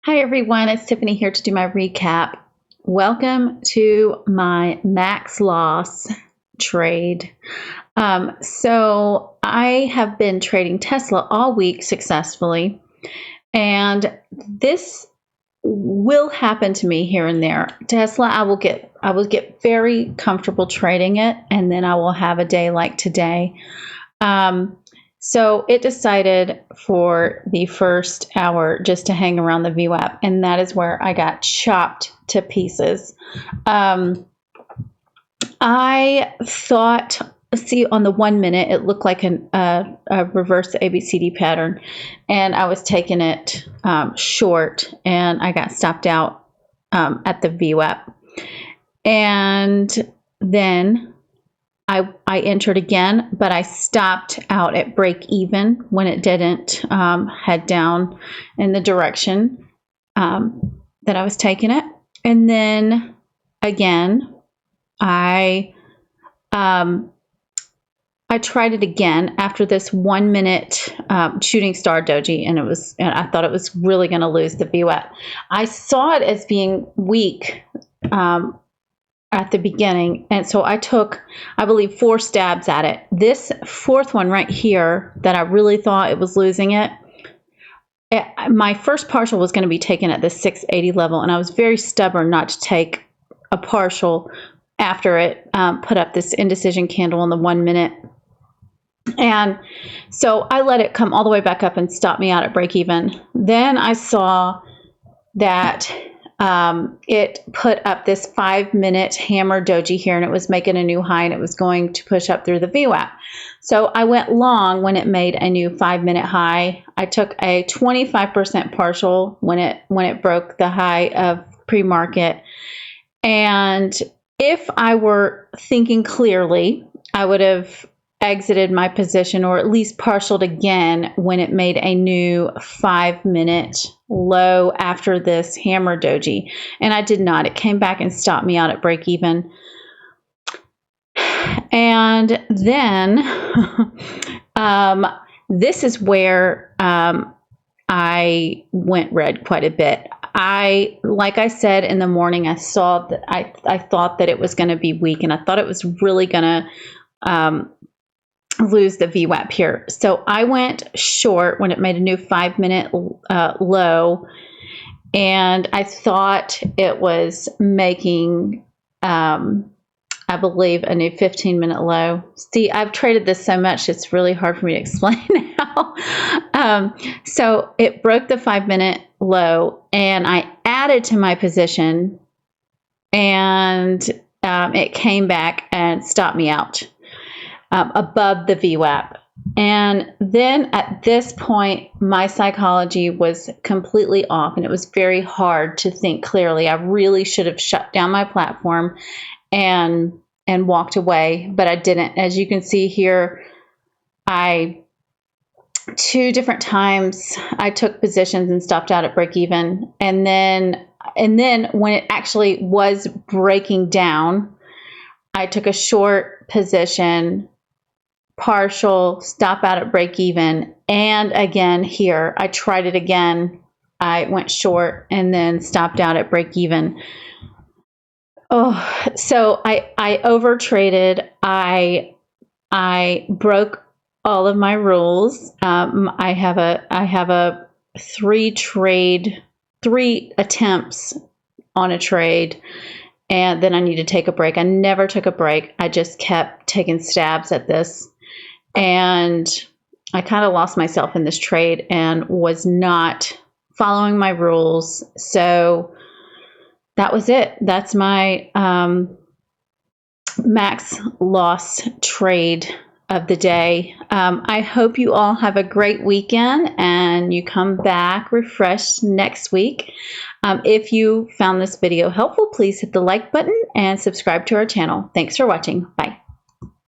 Hi everyone, it's Tiffany here to do my recap. Welcome to my max loss trade. So I have been trading Tesla all week successfully, and this will happen to me here and there. Tesla, I will get very comfortable trading it, and then I will have a day like today. So it decided for the first hour just to hang around the VWAP, and that is where I got chopped to pieces. I thought, see, on the 1 minute, it looked like a reverse ABCD pattern, and I was taking it short, and I got stopped out at the VWAP. And then I entered again, but I stopped out at break even when it didn't head down in the direction that I was taking it. And then again, I tried it again after this 1 minute shooting star doji, and I thought it was really going to lose the VWAP. I saw it as being weak at the beginning, and so I took, I believe, 4 stabs at it. This fourth one right here that I really thought it was losing it, my first partial was going to be taken at the 680 level, and I was very stubborn not to take a partial after it put up this indecision candle in the 1 minute. And so I let it come all the way back up and stop me out at break even. Then I saw that it put up this 5 minute hammer doji here, and it was making a new high, and it was going to push up through the VWAP. So I went long when it made a new 5 minute high. I took a 25% partial when it broke the high of pre-market. And if I were thinking clearly, I would have exited my position, or at least partialed again when it made a new 5 minute low after this hammer doji, and I did not. It came back and stopped me out at break even. And then this is where I went red quite a bit. Like I said in the morning, I saw that I thought that it was going to be weak, and I thought it was really going to lose the VWAP here. So I went short when it made a new 5 minute low, and I thought it was making, I believe, a new 15 minute low. See, I've traded this so much, it's really hard for me to explain now. So it broke the 5 minute low, and I added to my position, and it came back and stopped me out above the VWAP. And then at this point, my psychology was completely off, and it was very hard to think clearly. I really should have shut down my platform and walked away, but I didn't. As you can see here, 2 different times I took positions and stopped out at break even. And then when it actually was breaking down, I took a short position, partial, stop out at break even, and again here I tried it again. I went short and then stopped out at break even. Oh, so I over traded. I broke all of my rules. I have a 3 attempts on a trade, and then I need to take a break. I never took a break. I just kept taking stabs at this, and I kind of lost myself in this trade and was not following my rules. So that was it. That's my max loss trade of the day. I hope you all have a great weekend and you come back refreshed next week. If you found this video helpful, please hit the like button and subscribe to our channel. Thanks for watching. Bye.